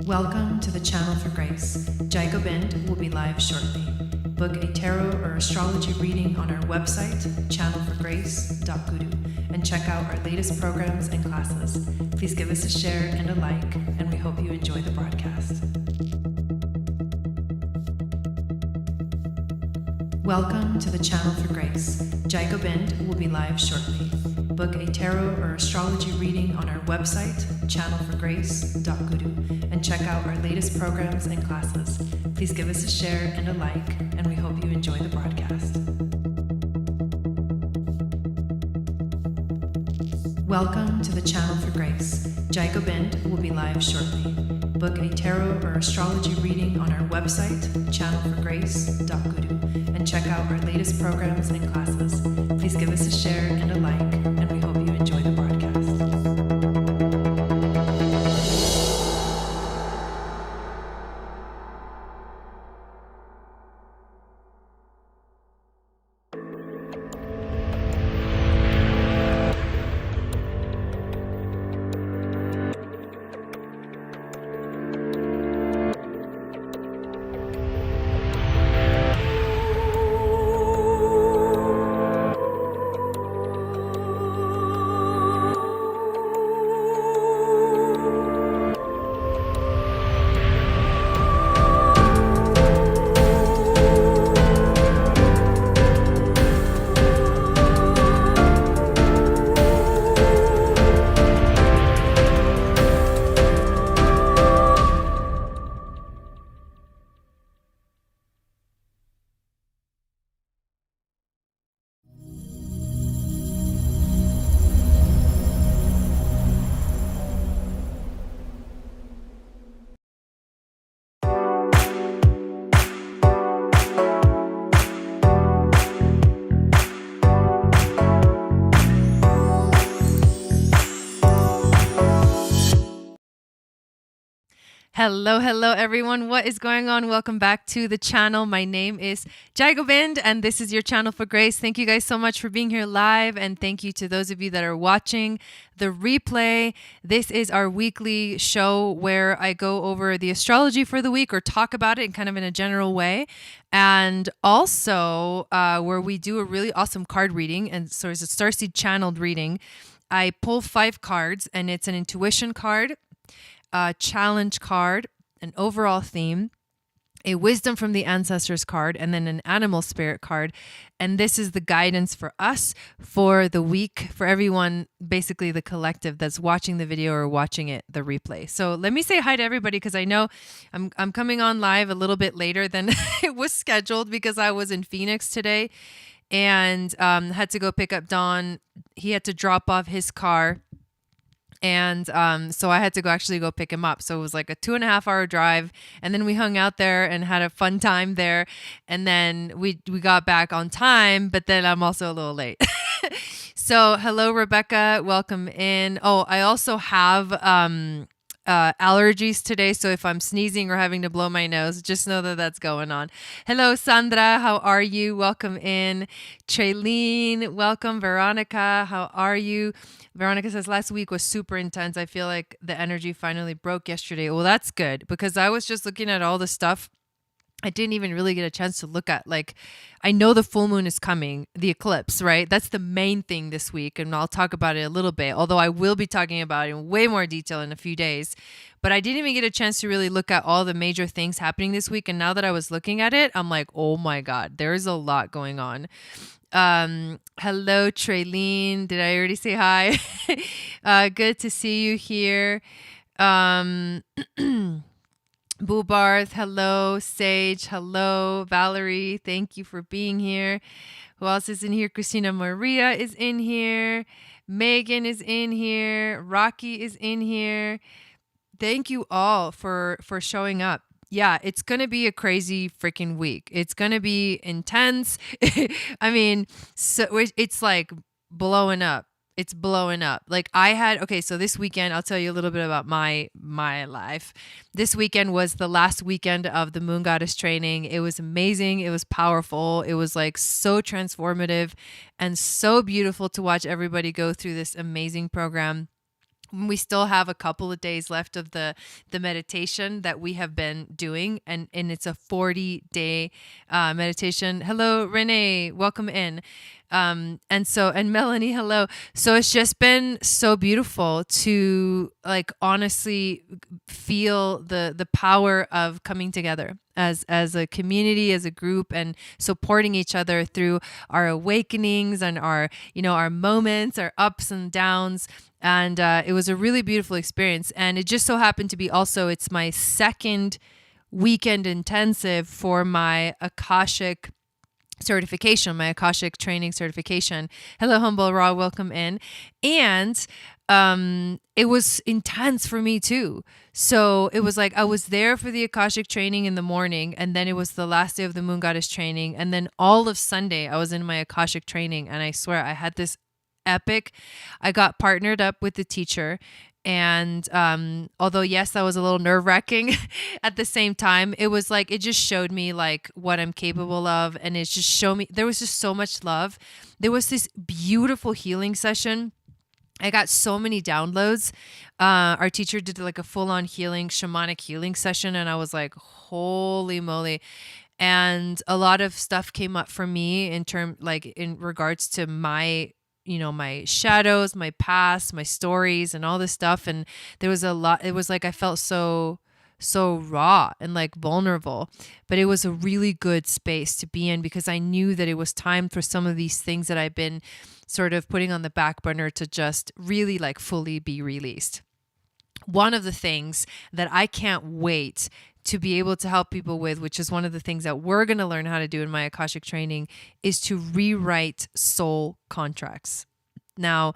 Welcome to the Channel for Grace. Gobind will be live shortly. Book a tarot or astrology reading on our website, channelforgrace.guru, and check out our latest programs and classes. Please give us a share and a like, and we hope you enjoy the broadcast. Welcome to the Channel for Grace. Gobind will be live shortly. Book a tarot or astrology reading on our website, channelforgrace.guru, and check out our latest programs and classes. Please give us a share and a like, and we hope you enjoy the broadcast. Welcome to the Channel for Grace. Gobind will be live shortly. Book a tarot or astrology reading on our website, channelforgrace.guru, and check out our latest programs and classes. Please give us a share and a like, and we hope you enjoy the broadcast. Hello everyone. What is going on? Welcome back to the channel. My name is Gobind, and this is your Channel for Grace. Thank you guys so much for being here live, and thank you to those of you that are watching the replay. This is our weekly show where I go over the astrology for the week or talk about it in kind of in a general way, and also where we do a really awesome card reading, and so it's a Starseed Channeled reading. I pull 5 cards, and it's an intuition card, a challenge card, an overall theme, a wisdom from the ancestors card, and then an animal spirit card. And this is the guidance for us for the week, for everyone, basically the collective that's watching the video or watching it, the replay. So let me say hi to everybody, because I know I'm coming on live a little bit later than it was scheduled because I was in Phoenix today and had to go pick up Don. He had to drop off his car. And so I had to actually go pick him up. So it was like a 2.5-hour drive. And then we hung out there and had a fun time there. And then we got back on time, but then I'm also a little late. So hello, Rebecca. Welcome in. Oh, I also have allergies today. So if I'm sneezing or having to blow my nose, just know that that's going on. Hello, Sandra. How are you? Welcome in. Traylene, welcome. Veronica, how are you? Veronica says, last week was super intense. I feel like the energy finally broke yesterday. Well, that's good, because I was just looking at all the stuff I didn't even really get a chance to look at. Like, I know the full moon is coming, the eclipse, right? That's the main thing this week, and I'll talk about it a little bit, although I will be talking about it in way more detail in a few days. But I didn't even get a chance to really look at all the major things happening this week, and now that I was looking at it, I'm like, oh my God, there's a lot going on. Hello, Traylene. Did I already say hi? Good to see you here. Boobarth, hello. Sage, hello. Valerie, thank you for being here. Who else is in here? Christina Maria is in here. Megan is in here. Rocky is in here. Thank you all for showing up. Yeah, it's going to be a crazy freaking week. It's going to be intense. I mean, so it's like blowing up. It's blowing up. Like so this weekend, I'll tell you a little bit about my life. This weekend was the last weekend of the Moon Goddess training. It was amazing. It was powerful. It was like so transformative and so beautiful to watch everybody go through this amazing program. We still have a couple of days left of the meditation that we have been doing, and it's a 40-day meditation. Hello, Renee, welcome in. And Melanie, hello. So it's just been so beautiful to like honestly feel the power of coming together as a community, as a group, and supporting each other through our awakenings and our our moments, our ups and downs. And it was a really beautiful experience. And it just so happened to be also, it's my second weekend intensive for my Akashic certification, my Akashic training certification. Hello, Humble Raw, welcome in. And it was intense for me too. So it was like I was there for the Akashic training in the morning, and then it was the last day of the Moon Goddess training. And then all of Sunday I was in my Akashic training, and I swear I had this epic. I got partnered up with the teacher, and although yes, that was a little nerve-wracking, at the same time it was like it just showed me like what I'm capable of, and it just showed me there was just so much love. There was this beautiful healing session. I got so many downloads. Our teacher did like a full-on shamanic healing session, and I was like, holy moly. And a lot of stuff came up for me in regards to my my shadows, my past, my stories, and all this stuff. And there was a lot. It was like I felt so raw and like vulnerable, but it was a really good space to be in, because I knew that it was time for some of these things that I've been sort of putting on the back burner to just really like fully be released. One of the things that I can't wait to be able to help people with, which is one of the things that we're going to learn how to do in my Akashic training, is to rewrite soul contracts. Now,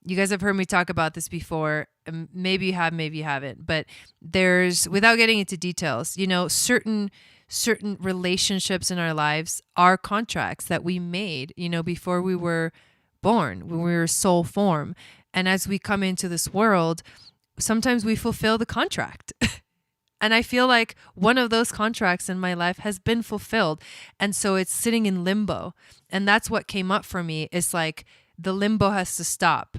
you guys have heard me talk about this before. Maybe you have, maybe you haven't, but there's, without getting into details, certain relationships in our lives are contracts that we made, before we were born, when we were soul form. And as we come into this world, sometimes we fulfill the contract. And I feel like one of those contracts in my life has been fulfilled. And so it's sitting in limbo. And that's what came up for me. It's like the limbo has to stop.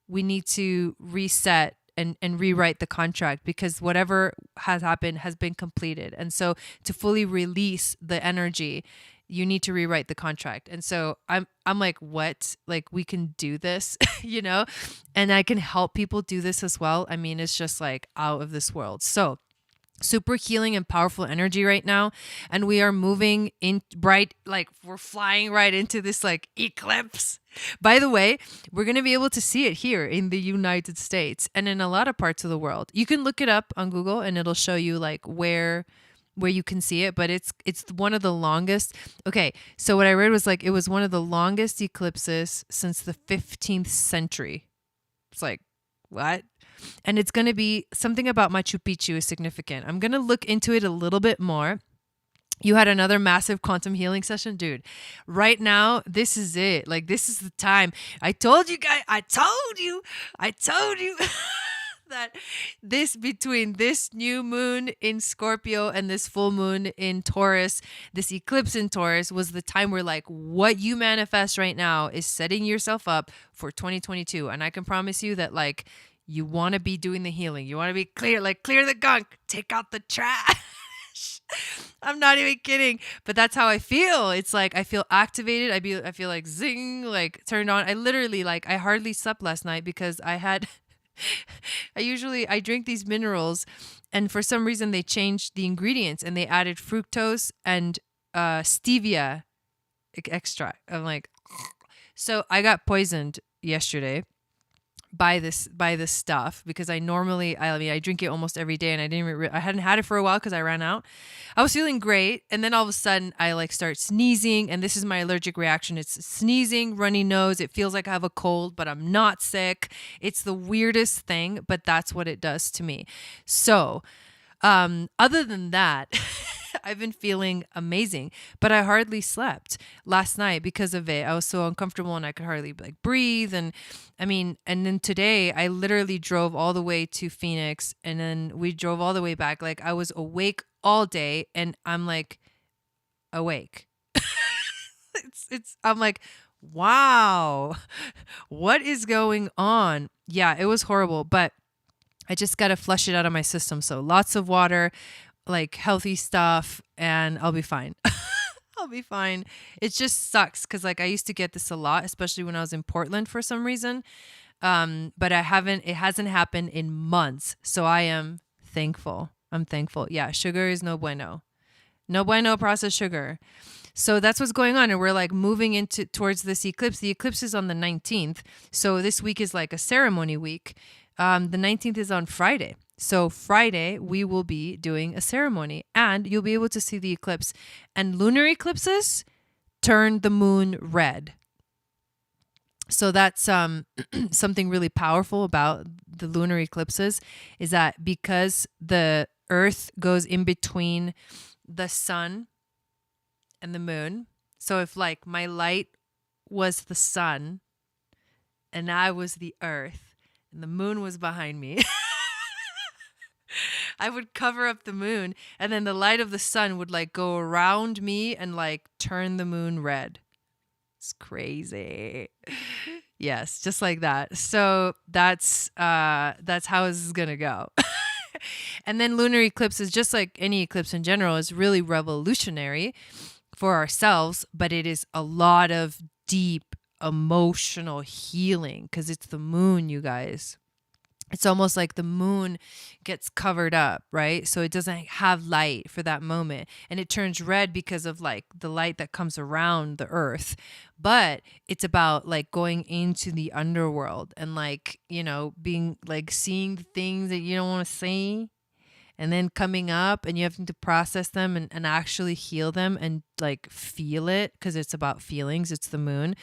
We need to reset and rewrite the contract, because whatever has happened has been completed. And so to fully release the energy, you need to rewrite the contract. And so I'm like, what? Like, we can do this, and I can help people do this as well. I mean, it's just like out of this world. So super healing and powerful energy right now. And we are moving in like we're flying right into this like eclipse. By the way, we're going to be able to see it here in the United States and in a lot of parts of the world. You can look it up on Google and it'll show you like where you can see it, but it's one of the longest. Okay, so what I read was like it was one of the longest eclipses since the 15th century. It's like, what? And it's going to be something about Machu Picchu is significant. I'm going to look into it a little bit more. You had another massive quantum healing session, dude. Right now, this is it. Like, this is the time. I told you guys, I told you that between this new moon in Scorpio and this full moon in Taurus, this eclipse in Taurus was the time where like what you manifest right now is setting yourself up for 2022. And I can promise you that like, you want to be doing the healing. You want to be clear the gunk, take out the trash. I'm not even kidding, but that's how I feel. It's like I feel activated. I feel like zing, like turned on. I literally I hardly slept last night because I had I drink these minerals, and for some reason they changed the ingredients and they added fructose and stevia extract. I'm like, so I got poisoned yesterday by this stuff, because I drink it almost every day, and I hadn't had it for a while because I ran out. I was feeling great, and then all of a sudden I like start sneezing, and this is my allergic reaction. It's sneezing, runny nose. It feels like I have a cold, but I'm not sick. It's the weirdest thing, but that's what it does to me. So other than that, I've been feeling amazing, but I hardly slept last night because of it. I was so uncomfortable and I could hardly like breathe. And then today I literally drove all the way to Phoenix, and then we drove all the way back. Like I was awake all day, and I'm like awake. I'm like, Wow. What is going on? Yeah, it was horrible, but I just got to flush it out of my system. So lots of water, like healthy stuff, and I'll be fine. I'll be fine. It just sucks because like I used to get this a lot, especially when I was in Portland for some reason. But it hasn't happened in months. So I am thankful. I'm thankful. Yeah, sugar is no bueno. No bueno processed sugar. So that's what's going on. And we're like moving into towards this eclipse. The eclipse is on the 19th. So this week is like a ceremony week. The 19th is on Friday. So Friday, we will be doing a ceremony and you'll be able to see the eclipse. And lunar eclipses turn the moon red. So that's something really powerful about the lunar eclipses is that because the earth goes in between the sun and the moon. So if like my light was the sun and I was the earth and the moon was behind me, I would cover up the moon and then the light of the sun would like go around me and like turn the moon red. It's crazy. Yes, just like that. So that's how this is gonna go. And then lunar eclipse is just like any eclipse in general is really revolutionary for ourselves, but it is a lot of deep emotional healing because it's the moon, you guys. It's almost like the moon gets covered up, right? So it doesn't have light for that moment. And it turns red because of like the light that comes around the earth. But it's about like going into the underworld and like, you know, being like seeing the things that you don't want to see and then coming up and you have to process them and actually heal them and like feel it because it's about feelings. It's the moon.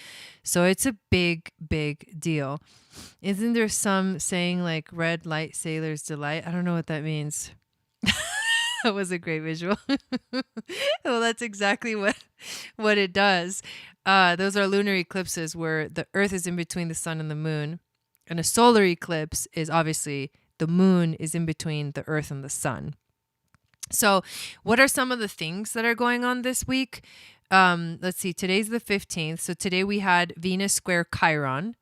So it's a big, big deal. Isn't there some saying like red light sailor's delight? I don't know what that means. That was a great visual. Well, that's exactly what it does. Those are lunar eclipses where the earth is in between the sun and the moon. And a solar eclipse is obviously the moon is in between the earth and the sun. So what are some of the things that are going on this week? Let's see. Today's the 15th. So today we had Venus square Chiron.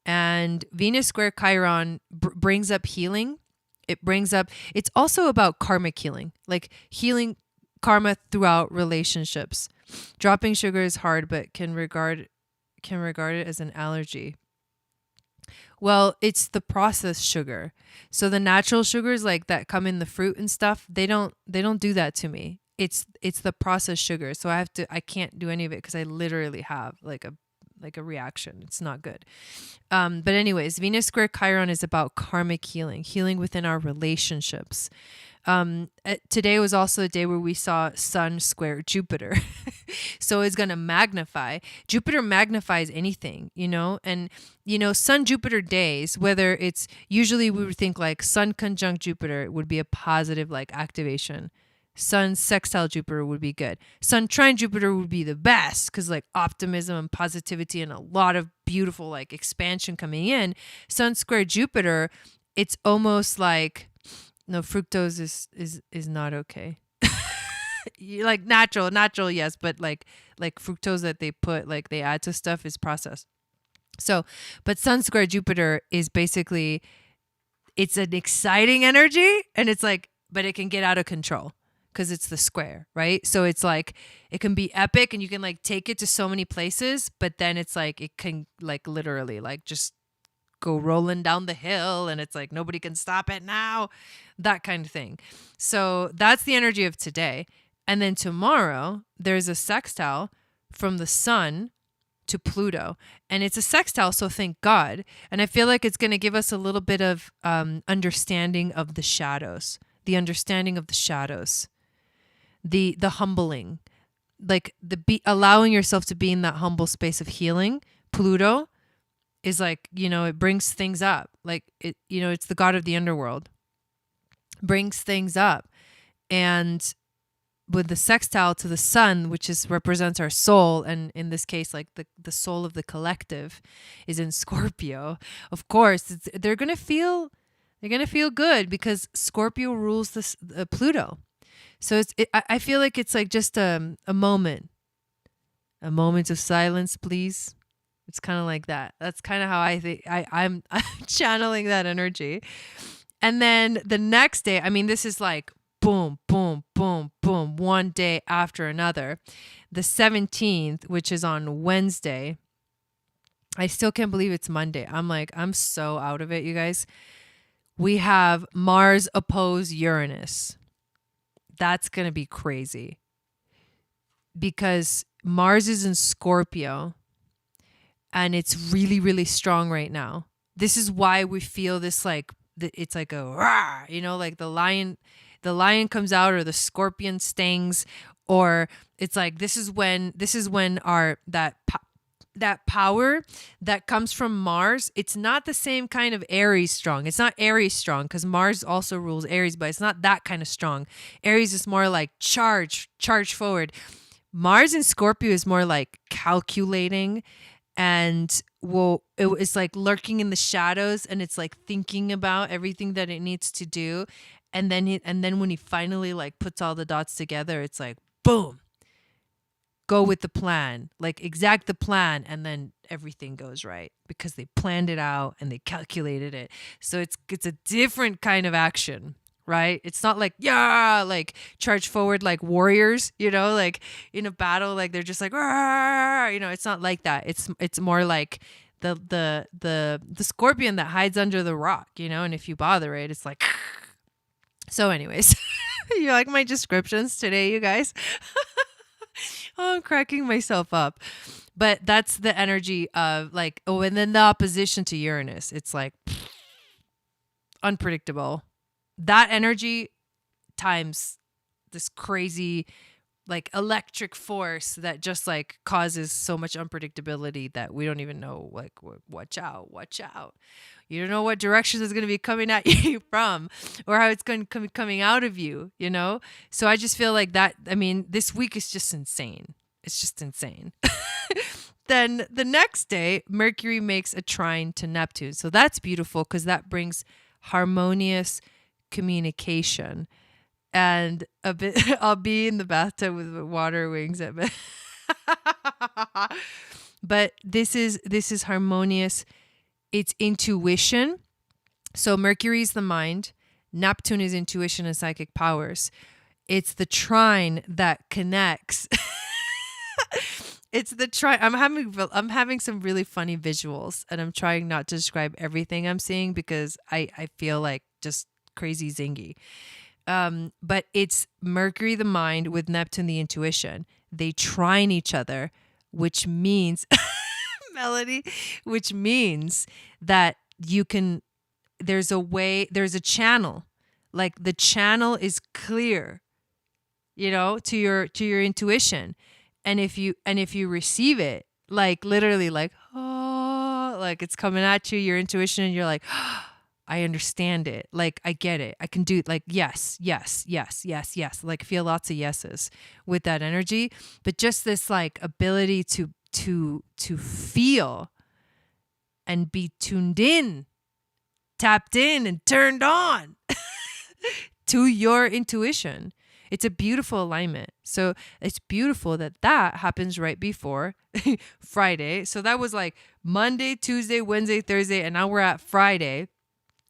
And Venus square Chiron brings up healing. It's also about karmic healing, like healing karma throughout relationships. Dropping sugar is hard, but can regard it as an allergy. Well, it's the processed sugar. So the natural sugars like that come in the fruit and stuff, they don't do that to me. It's the processed sugar. So I can't do any of it because I literally have like a reaction. It's not good. But anyways, Venus square Chiron is about karmic healing within our relationships. Today was also a day where we saw Sun square Jupiter. So it's going to magnify. Jupiter magnifies anything, you know, and, you know, Sun Jupiter days, whether it's usually we would think like Sun conjunct Jupiter would be a positive like activation. Sun sextile Jupiter would be good. Sun trine Jupiter would be the best because like optimism and positivity and a lot of beautiful like expansion coming in. Sun square Jupiter, it's almost like no, fructose is not okay. Like natural, yes, but like fructose that they put like they add to stuff is processed. So, but Sun square Jupiter is basically it's an exciting energy and it's like, but it can get out of control. Because it's the square, right? So it's like it can be epic and you can like take it to so many places, but then it's like it can like literally like just go rolling down the hill and it's like nobody can stop it now, that kind of thing. So that's the energy of today. And then tomorrow there's a sextile from the sun to Pluto, and it's a sextile, so thank God. And I feel like it's going to give us a little bit of understanding of the shadows, the humbling, like allowing yourself to be in that humble space of healing. Pluto is like, you know, it brings things up, like it, you know, it's the god of the underworld, brings things up. And with the sextile to the sun, which represents our soul, and in this case, like the soul of the collective is in Scorpio. Of course, they're gonna feel good because Scorpio rules this Pluto. So I feel like it's like just a moment of silence, please. It's kind of like that. That's kind of how I think I'm channeling that energy. And then the next day, I mean, this is like boom, boom, boom, boom, one day after another. The 17th, which is on Wednesday, I still can't believe it's Monday. I'm so out of it, you guys. We have Mars oppose Uranus. That's going to be crazy because Mars is in Scorpio and it's really, really strong right now. This is why we feel this like, it's like a rah, you know, like the lion comes out or the scorpion stings, or it's like, this is when our, that power that comes from Mars, it's not the same kind of Aries strong. It's not Aries strong because Mars also rules Aries, but it's not that kind of strong. Aries is more like charge forward. Mars in Scorpio is more like calculating, and it's like lurking in the shadows, and it's like thinking about everything that it needs to do. And then when he finally like puts all the dots together, it's like, boom, go with the plan, like exact the plan, and then everything goes right because they planned it out and they calculated it. So it's a different kind of action, right? It's not like, yeah, like charge forward like warriors, you know, like in a battle, like they're just like, you know, it's not like that. It's more like the scorpion that hides under the rock, you know, and if you bother it, it's like. So anyways, you like my descriptions today, you guys? Oh, I'm cracking myself up. But that's the energy of like, oh, and then the opposition to Uranus. It's like unpredictable. That energy times this crazy like electric force that just like causes so much unpredictability that we don't even know, like, watch out. You don't know what direction is going to be coming at you from or how it's going to be coming out of you, you know? So I just feel like that, I mean, this week is just insane. It's just insane. Then the next day, Mercury makes a trine to Neptune. So that's beautiful because that brings harmonious communication. And a bit, I'll be in the bathtub with water wings at me. But this is harmonious. It's intuition. So Mercury is the mind. Neptune is intuition and psychic powers. It's the trine that connects. It's the trine. I'm having some really funny visuals, and I'm trying not to describe everything I'm seeing because I feel like just crazy zingy. But it's Mercury, the mind, with Neptune, the intuition. They trine each other, which means, Melody, which means that you can, there's a channel, like the channel is clear, you know, to your intuition. And if you receive it, like literally like, oh, like it's coming at you, your intuition, and you're like, oh, I understand it. Like, I get it. I can do it. Like, yes. Like feel lots of yeses with that energy. But just this like ability to feel and be tuned in, tapped in and turned on to your intuition. It's a beautiful alignment. So it's beautiful that happens right before Friday. So that was like Monday, Tuesday, Wednesday, Thursday, and now we're at Friday.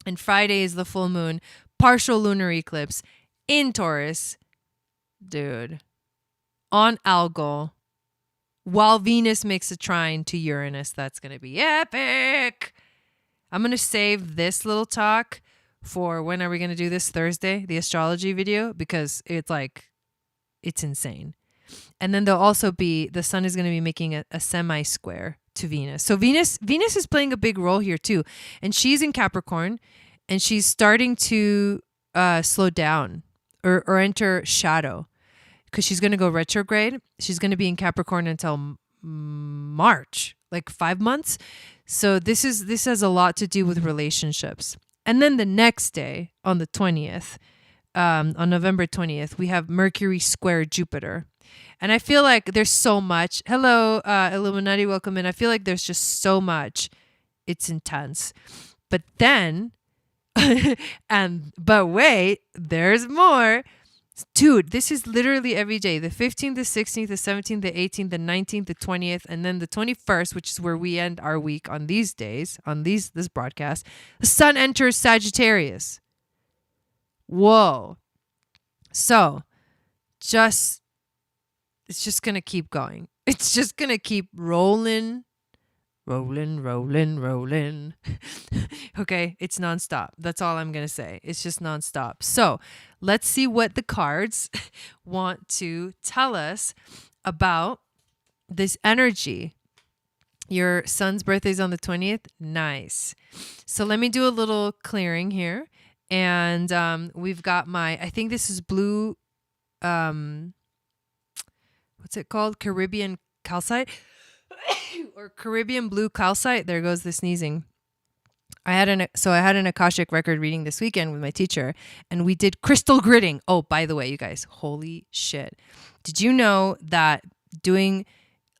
And Friday is the full moon, partial lunar eclipse in Taurus. Dude, on Algol, while Venus makes a trine to Uranus. That's going to be epic. I'm going to save this little talk for when are we going to do this Thursday, the astrology video, because it's insane. And then there'll also be, the sun is going to be making a semi-square to Venus. So Venus is playing a big role here too. And she's in Capricorn and she's starting to slow down or enter shadow because she's going to go retrograde. She's going to be in Capricorn until March, like 5 months. So this has a lot to do with relationships. And then the next day on the 20th, on November 20th, we have Mercury square Jupiter. And I feel like there's so much. Hello, Illuminati, welcome in. I feel like there's just so much. It's intense. But then, but wait, there's more. Dude, this is literally every day. The 15th, the 16th, the 17th, the 18th, the 19th, the 20th, and then the 21st, which is where we end our week on these days, on this broadcast. The sun enters Sagittarius. Whoa. So, it's just going to keep going. It's just going to keep rolling. Okay, it's nonstop. That's all I'm going to say. It's just nonstop. So let's see what the cards want to tell us about this energy. Your son's birthday is on the 20th. Nice. So let me do a little clearing here. And we've got I think this is blue, what's it called? Caribbean calcite or Caribbean blue calcite. There goes the sneezing. I had an Akashic record reading this weekend with my teacher, and we did crystal gritting. Oh, by the way, you guys, holy shit. Did you know that doing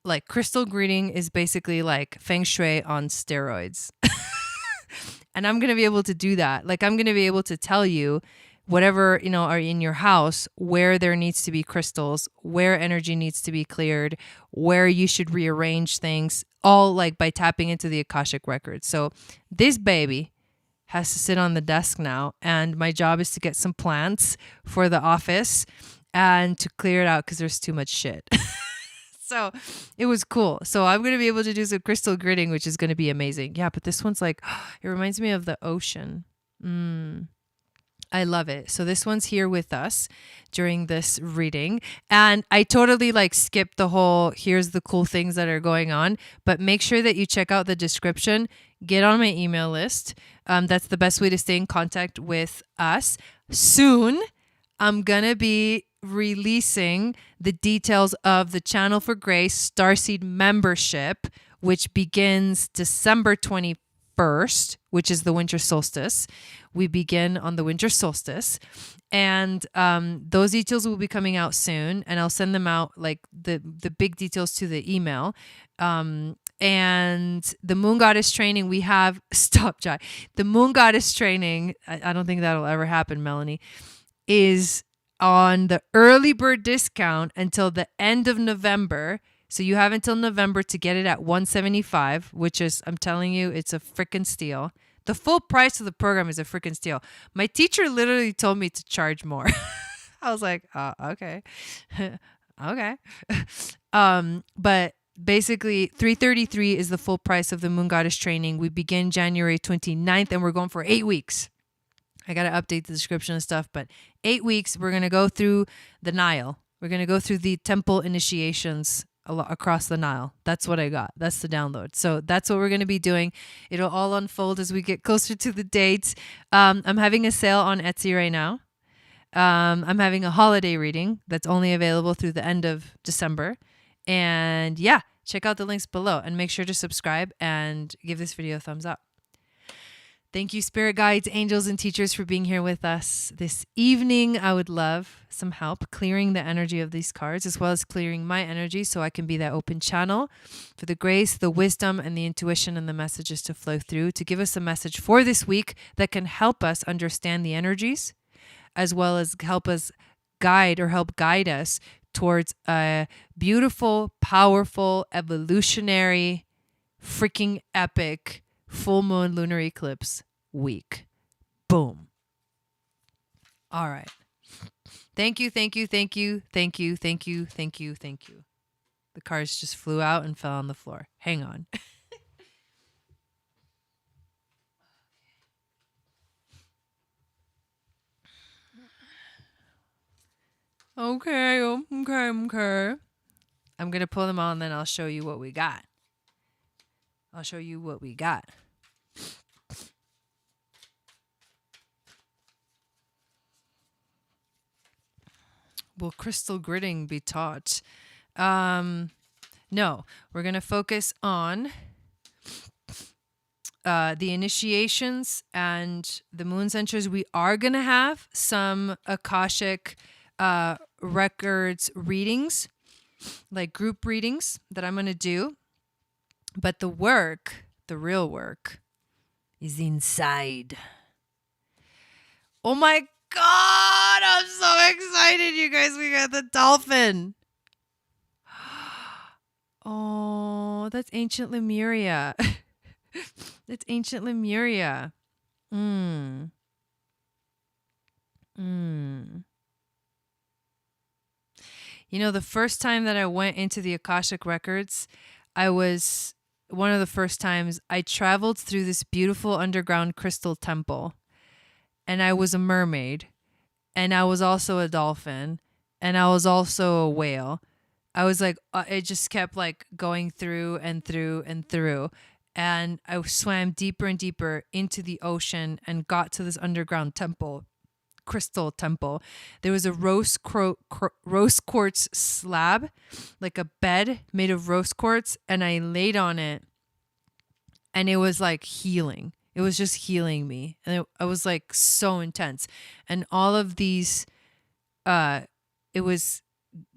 like crystal gritting is basically like feng shui on steroids? And I'm going to be able to do that. Like, I'm going to be able to tell you whatever, are in your house, where there needs to be crystals, where energy needs to be cleared, where you should rearrange things, all like by tapping into the Akashic records. So this baby has to sit on the desk now, and my job is to get some plants for the office and to clear it out because there's too much shit. So it was cool. So I'm going to be able to do some crystal gritting, which is going to be amazing. Yeah, but this one's like, it reminds me of the ocean. I love it. So this one's here with us during this reading. And I totally like skipped the whole, here's the cool things that are going on. But make sure that you check out the description. Get on my email list. That's the best way to stay in contact with us. Soon, I'm going to be releasing the details of the Channel for Grace Starseed membership, which begins December 21st, which is the winter solstice. We begin on the winter solstice, and those details will be coming out soon, and I'll send them out, like the big details, to the email. And the Moon Goddess training we have, stop, Jai. The Moon Goddess training, I don't think that'll ever happen, Melanie, is on the early bird discount until the end of November. So you have until November to get it at $175, which is, I'm telling you, it's a freaking steal. The full price of the program is a freaking steal. My teacher literally told me to charge more. I was like, okay. Okay. But basically $333 is the full price of the Moon Goddess training. We begin January 29th, and we're going for 8 weeks. I got to update the description and stuff, but 8 weeks, we're going to go through the Nile. We're going to go through the temple initiations across the Nile. That's what I got. That's the download. So that's what we're going to be doing. It'll all unfold as we get closer to the dates. I'm having a sale on Etsy right now. I'm having a holiday reading that's only available through the end of December. And yeah, check out the links below and make sure to subscribe and give this video a thumbs up. Thank you, spirit guides, angels, and teachers, for being here with us this evening. I would love some help clearing the energy of these cards, as well as clearing my energy, so I can be that open channel for the grace, the wisdom, and the intuition and the messages to flow through, to give us a message for this week that can help us understand the energies, as well as help guide us towards a beautiful, powerful, evolutionary, freaking epic full moon lunar eclipse week. Boom. All right. Thank you. The cards just flew out and fell on the floor. Hang on. Okay. I'm going to pull them all, and then I'll show you what we got. Will crystal gritting be taught? No, we're going to focus on the initiations and the moon centers. We are going to have some Akashic records readings, like group readings that I'm going to do. But the real work, is inside. Oh my God, I'm so excited, you guys. We got the dolphin. Oh, that's ancient Lemuria. That's ancient Lemuria. Mm. Mm. You know, the first time that I went into the Akashic Records, I was one of the first times I traveled through this beautiful underground crystal temple. And I was a mermaid. And I was also a dolphin. And I was also a whale. I was like, it just kept like going through and through and through. And I swam deeper and deeper into the ocean and got to this underground temple, crystal temple. There was a rose quartz slab, like a bed made of rose quartz. And I laid on it and it was like healing. It was just healing me. And I was like so intense. And all of these, it was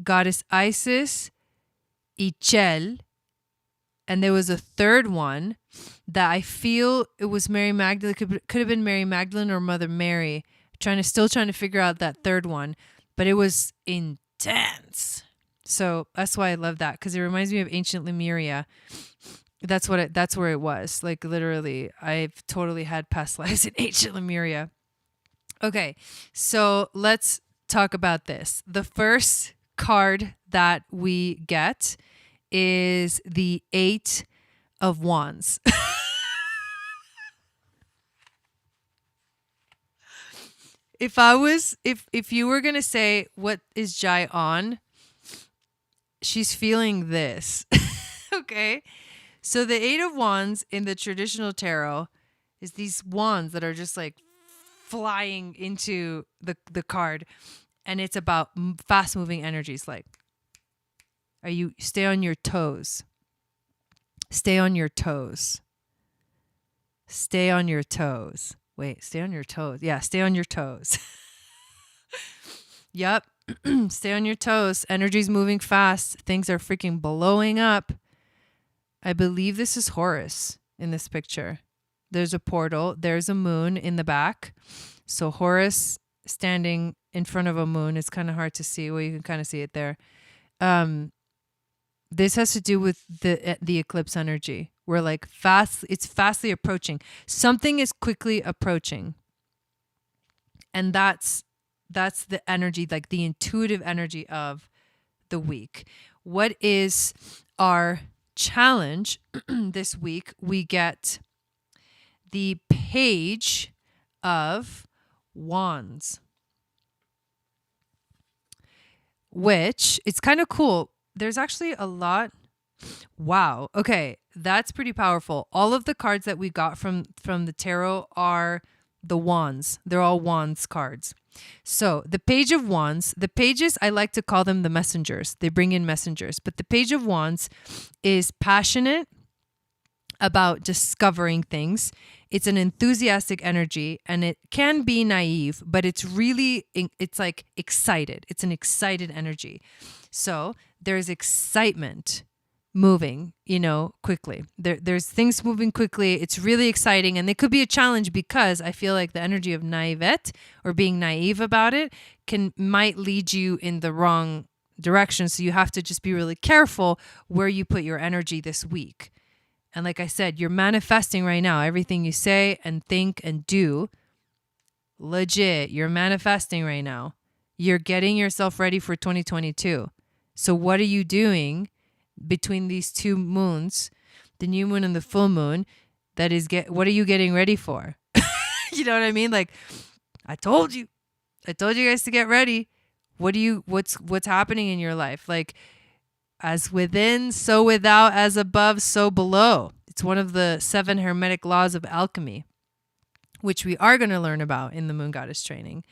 Goddess Isis, Ichel, and there was a third one that I feel it was Mary Magdalene. Could have been Mary Magdalene or Mother Mary. Still trying to figure out that third one, but it was intense. So that's why I love that, because it reminds me of ancient Lemuria. That's where it was. Like literally, I've totally had past lives in ancient Lemuria. Okay, so let's talk about this. The first card that we get is the 8 of Wands. If you were gonna say what is Jai on, she's feeling this. Okay, so the 8 of Wands in the traditional tarot is these wands that are just like flying into the card, and it's about fast moving energies. Like, stay on your toes. Stay on your toes. Stay on your toes. Wait, stay on your toes. Yeah, stay on your toes. Yep. Stay on your toes. Energy's moving fast. Things are freaking blowing up. I believe this is Horus in this picture. There's a portal. There's a moon in the back. So Horus standing in front of a moon is kind of hard to see. Well, you can kind of see it there. This has to do with the eclipse energy. We're like it's fastly approaching. Something is quickly approaching. And that's the energy, like the intuitive energy of the week. What is our challenge this week? We get the Page of Wands, which it's kind of cool. There's actually a lot. Wow. Okay. That's pretty powerful. All of the cards that we got from the tarot are the wands. They're all wands cards. So the Page of Wands, the pages, I like to call them the messengers. They bring in messengers. But the Page of Wands is passionate about discovering things. It's an enthusiastic energy, and it can be naive, but it's like excited. It's an excited energy. So there's excitement moving, quickly. There's things moving quickly. It's really exciting, and it could be a challenge because I feel like the energy of naivete or being naive about it might lead you in the wrong direction. So you have to just be really careful where you put your energy this week. And like I said, you're manifesting right now. Everything you say and think and do, legit, you're manifesting right now. You're getting yourself ready for 2022. So what are you doing between these two moons, the new moon and the full moon? What are you getting ready for? You know what I mean? Like, I told you guys to get ready. What's happening in your life? Like, as within, so without, as above, so below. It's one of the 7 hermetic laws of alchemy, which we are going to learn about in the Moon Goddess training.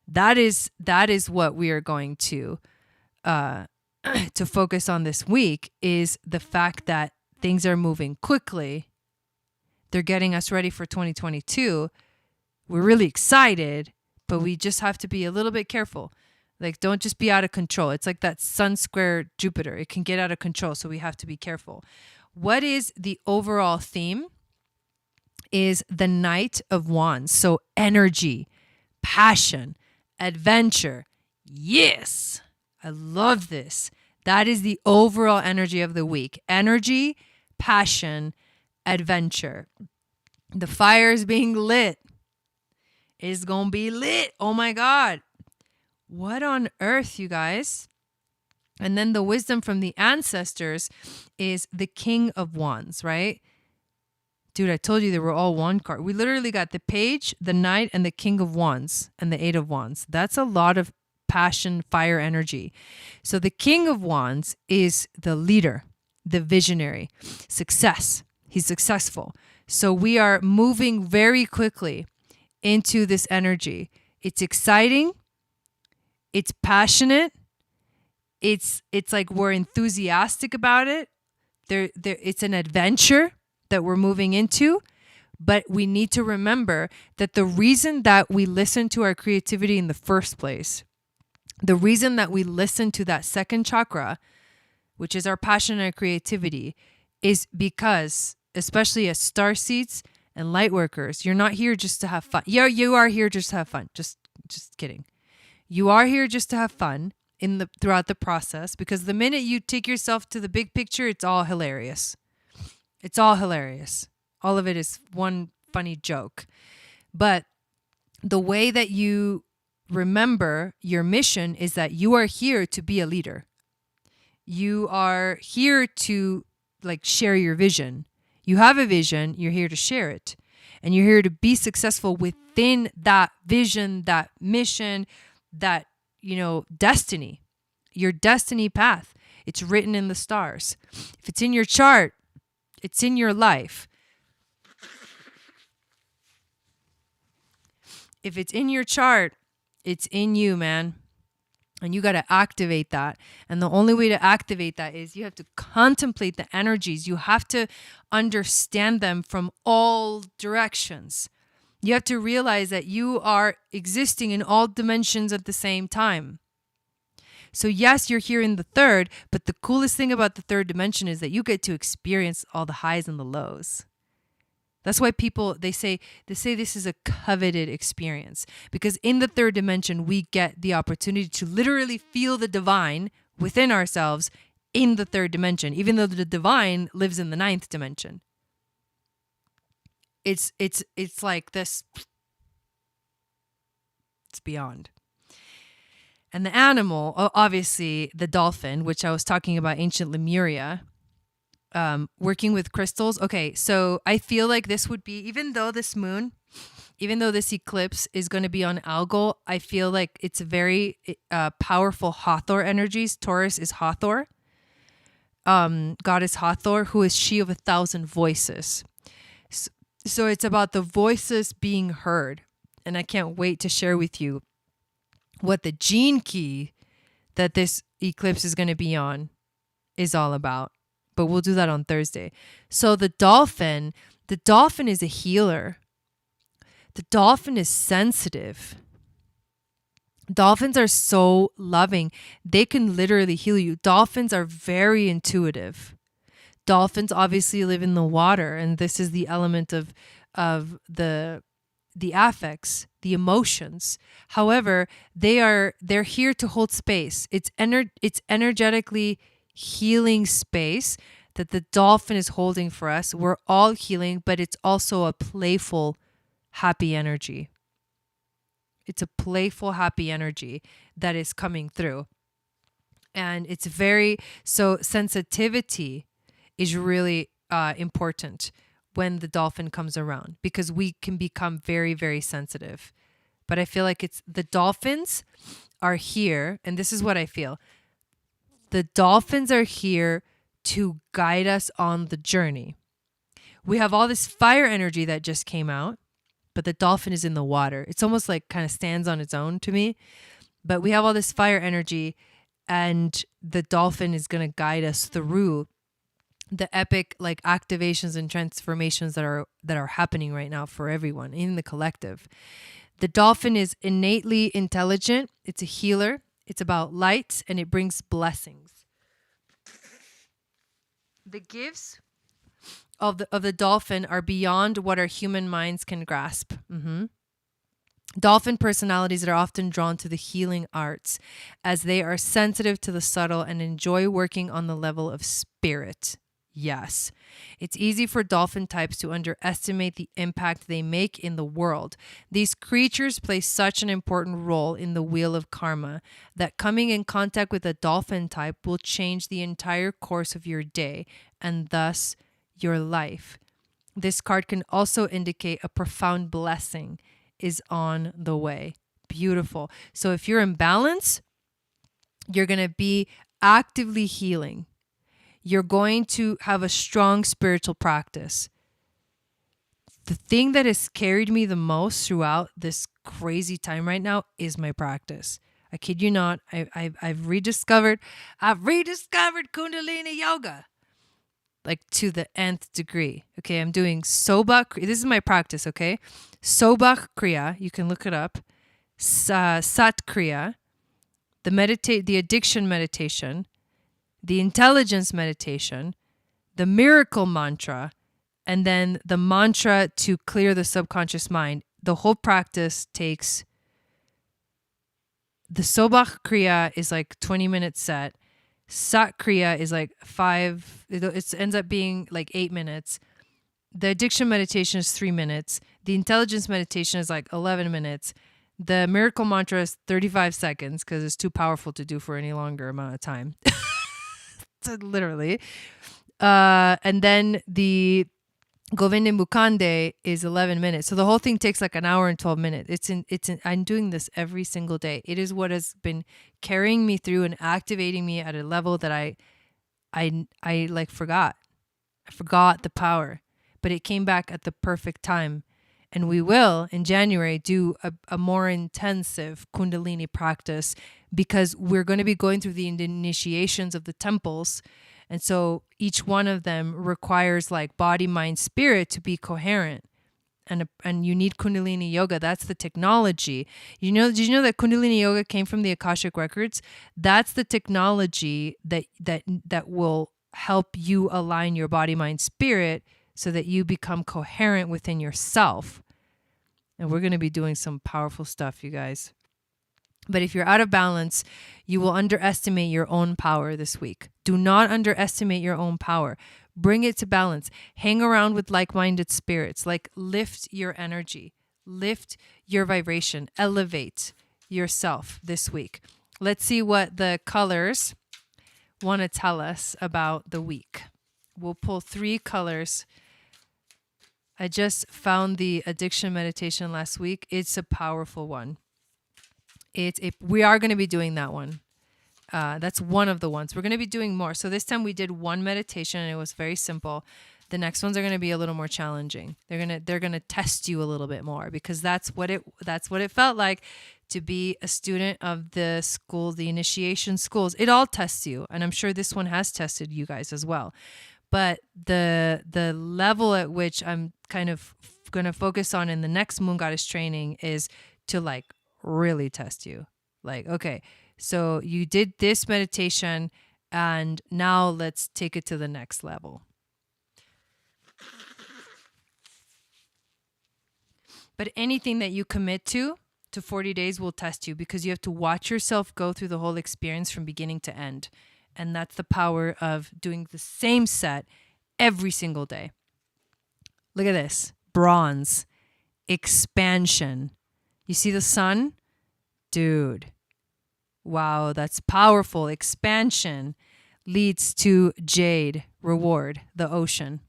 That is what we are going to focus on this week, is the fact that things are moving quickly. They're getting us ready for 2022. We're really excited, but we just have to be a little bit careful. Like, don't just be out of control. It's like that Sun square Jupiter. It can get out of control, so we have to be careful. What is the overall theme? Is the Knight of Wands. So energy, passion, adventure. Yes, I love this. That is the overall energy of the week. Energy, passion, adventure. The fire is being lit. It's going to be lit. Oh my God. What on earth, you guys? And then the wisdom from the ancestors is the King of Wands, right? Dude, I told you they were all wand card. We literally got the Page, the Knight, and the King of Wands, and the Eight of Wands. That's a lot of passion, fire energy. So the King of Wands is the leader, the visionary, success. He's successful. So we are moving very quickly into this energy. It's exciting. It's passionate. It's like we're enthusiastic about it. It's an adventure that we're moving into. But we need to remember that the reason that we listen to our creativity in the first place, the reason that we listen to that second chakra, which is our passion and creativity, is because, especially as starseeds and light workers, you're not here just to have fun. Yeah, you are here just to have fun. Just kidding. You are here just to have fun throughout the process, because the minute you take yourself to the big picture, it's all hilarious. It's all hilarious. All of it is one funny joke. But the way that you remember your mission is that you are here to be a leader. You are here to share your vision. You have a vision, you're here to share it. And you're here to be successful within that vision, that mission, that, destiny, your destiny path. It's written in the stars. If it's in your chart, it's in your life. If it's in your chart, it's in you, man. And you got to activate that. And the only way to activate that is you have to contemplate the energies. You have to understand them from all directions. You have to realize that you are existing in all dimensions at the same time. So yes, you're here in the third, but the coolest thing about the third dimension is that you get to experience all the highs and the lows. That's why people, they say this is a coveted experience, because in the third dimension, we get the opportunity to literally feel the divine within ourselves in the third dimension, even though the divine lives in the ninth dimension. It's like this. It's beyond. And the animal, obviously the dolphin, which I was talking about, ancient Lemuria, working with crystals. Okay, so I feel like this would be, even though this eclipse is going to be on Algol, I feel like it's very powerful Hathor energies. Taurus is Hathor, goddess Hathor, who is she of 1,000 voices. So it's about the voices being heard. And I can't wait to share with you what the gene key that this eclipse is going to be on is all about. But we'll do that on Thursday. So the dolphin is a healer. The dolphin is sensitive. Dolphins are so loving. They can literally heal you. Dolphins are very intuitive. Dolphins obviously live in the water, and this is the element of the affects, the emotions. However, they're here to hold space. It's energetically healing space that the dolphin is holding for us. We're all healing, but it's also a playful, happy energy. It's a playful, happy energy that is coming through. And it's so sensitivity is really important when the dolphin comes around, because we can become very, very sensitive. But I feel like the dolphins are here, and this is what I feel. The dolphins are here to guide us on the journey. We have all this fire energy that just came out, but the dolphin is in the water. It's almost like kind of stands on its own to me. But we have all this fire energy, and the dolphin is going to guide us through the epic activations and transformations that are happening right now for everyone in the collective. The dolphin is innately intelligent. It's a healer. It's about light, and it brings blessings. The gifts of the dolphin are beyond what our human minds can grasp. Dolphin personalities are often drawn to the healing arts as they are sensitive to the subtle and enjoy working on the level of spirit. Yes, it's easy for dolphin types to underestimate the impact they make in the world. These creatures play such an important role in the wheel of karma that coming in contact with a dolphin type will change the entire course of your day and thus your life. This card can also indicate a profound blessing is on the way. Beautiful. So if you're in balance, you're going to be actively healing. You're going to have a strong spiritual practice. The thing that has carried me the most throughout this crazy time right now is my practice. I kid you not. I've rediscovered Kundalini yoga, like to the nth degree. Okay, I'm doing Sobha. This is my practice. Okay, Sobha Kriya. You can look it up. Sat Kriya, the addiction meditation, the intelligence meditation, the miracle mantra, and then the mantra to clear the subconscious mind. The whole practice takes. The Sobha Kriya is like 20-minute set. Sat Kriya is like 5. It ends up being like 8 minutes. The addiction meditation is 3 minutes. The intelligence meditation is like 11 minutes. The miracle mantra is 35 seconds because it's too powerful to do for any longer amount of time. So literally. And then the Govind and Bukande is 11 minutes. So the whole thing takes like an hour and 12 minutes. I'm doing this every single day. It is what has been carrying me through and activating me at a level that I like forgot. I forgot the power, but it came back at the perfect time. And we will in January do a more intensive Kundalini practice because we're going to be going through the initiations of the temples. And so each one of them requires like body, mind, spirit to be coherent. And you need Kundalini yoga. That's the technology. Did you know that Kundalini yoga came from the Akashic records? That's the technology that will help you align your body, mind, spirit so that you become coherent within yourself. And we're going to be doing some powerful stuff, you guys. But if you're out of balance, you will underestimate your own power this week. Do not underestimate your own power. Bring it to balance. Hang around with like-minded spirits. Like lift your energy. Lift your vibration. Elevate yourself this week. Let's see what the colors want to tell us about the week. We'll pull 3 colors. I just found the addiction meditation last week. It's a powerful one. We are going to be doing that one. That's one of the ones. We're going to be doing more. So this time we did one meditation and it was very simple. The next ones are going to be a little more challenging. They're going to test you a little bit more because that's what it felt like to be a student of the school, the initiation schools. It all tests you, and I'm sure this one has tested you guys as well. But the level at which I'm kind of going to focus on in the next Moon Goddess training is to like really test you. Like, okay, so you did this meditation and now let's take it to the next level. But anything that you commit to 40 days will test you because you have to watch yourself go through the whole experience from beginning to end. And that's the power of doing the same set every single day. Look at this. Bronze. Expansion. You see the sun? Dude. Wow, that's powerful. Expansion leads to jade, reward, the ocean.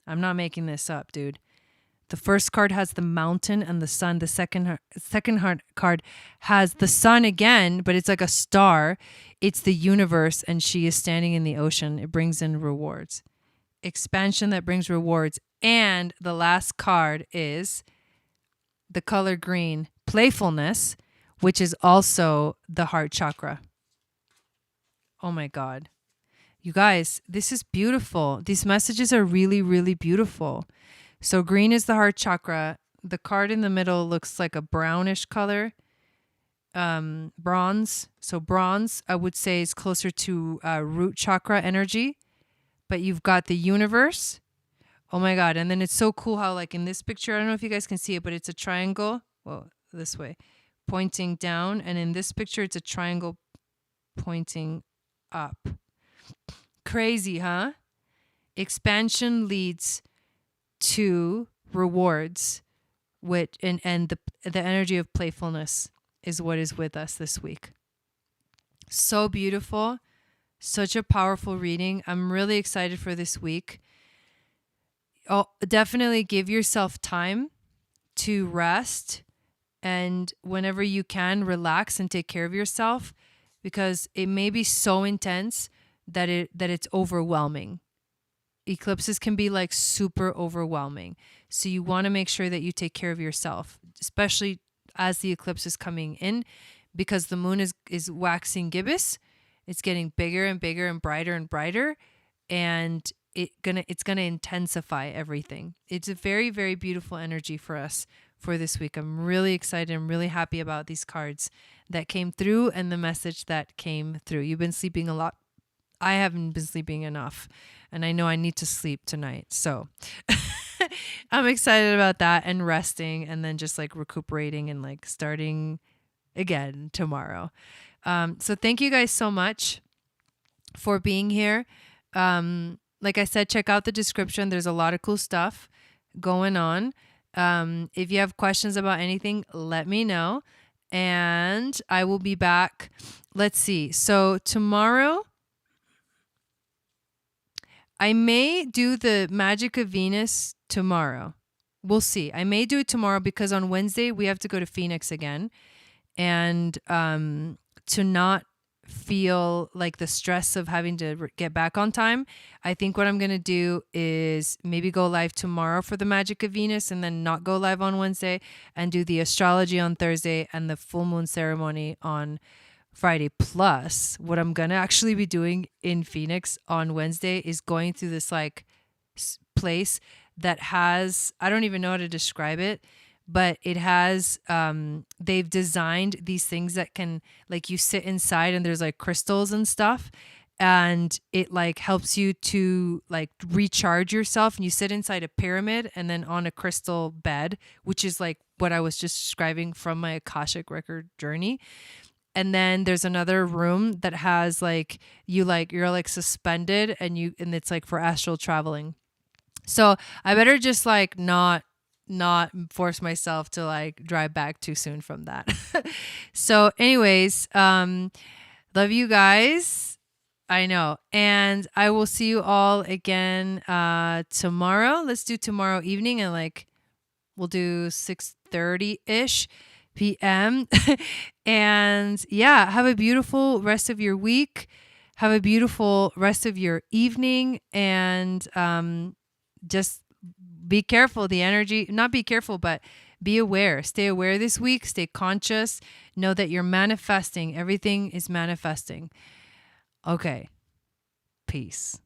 I'm not making this up, dude. The first card has the mountain and the sun. The second card has the sun again, but it's like a star. It's the universe, and she is standing in the ocean. It brings in rewards. Expansion that brings rewards. And the last card is the color green, playfulness, which is also the heart chakra. Oh my God. You guys, this is beautiful. These messages are really, really beautiful. So green is the heart chakra. The card in the middle looks like a brownish color. Bronze. So bronze, I would say, is closer to root chakra energy. But you've got the universe. Oh my God. And then it's so cool how like in this picture, I don't know if you guys can see it, but it's a triangle. Well, this way, pointing down. And in this picture, it's a triangle pointing up. Crazy, huh? Expansion leads to rewards, which and the energy of playfulness is what is with us this week. So beautiful, such a powerful reading. I'm really excited for this week. Oh, definitely give yourself time to rest, and whenever you can, relax and take care of yourself, because it may be so intense that it's overwhelming. Eclipses can be like super overwhelming. So you want to make sure that you take care of yourself, especially as the eclipse is coming in, because the moon is waxing gibbous. It's getting bigger and bigger and brighter, and it's gonna intensify everything. It's a very, very beautiful energy for us for this week. I'm really excited. I'm really happy about these cards that came through and the message that came through. You've been sleeping a lot. I haven't been sleeping enough, and I know I need to sleep tonight. So I'm excited about that, and resting, and then just like recuperating and like starting again tomorrow. So thank you guys so much for being here. Like I said, check out the description. There's a lot of cool stuff going on. If you have questions about anything, let me know, and I will be back. Let's see. So tomorrow, I may do the Magic of Venus tomorrow. We'll see. I may do it tomorrow because on Wednesday we have to go to Phoenix again. And to not feel like the stress of having to get back on time, I think what I'm going to do is maybe go live tomorrow for the Magic of Venus, and then not go live on Wednesday, and do the astrology on Thursday and the full moon ceremony on Friday. Plus, what I'm going to actually be doing in Phoenix on Wednesday is going through this like place that has, I don't even know how to describe it, but it has, they've designed these things that can, like, you sit inside and there's like crystals and stuff, and it like helps you to like recharge yourself, and you sit inside a pyramid and then on a crystal bed, which is like what I was just describing from my Akashic record journey. And then there's another room that has like, you're like suspended, and it's like for astral traveling. So I better just like not force myself to like drive back too soon from that. So anyways, love you guys. I know. And I will see you all again tomorrow. Let's do tomorrow evening, and like we'll do 6:30-ish p.m. And yeah, have a beautiful rest of your week. Have a beautiful rest of your evening, and just be careful. The energy, not be careful, but be aware. Stay aware this week. Stay conscious. Know that you're manifesting. Everything is manifesting. Okay. Peace.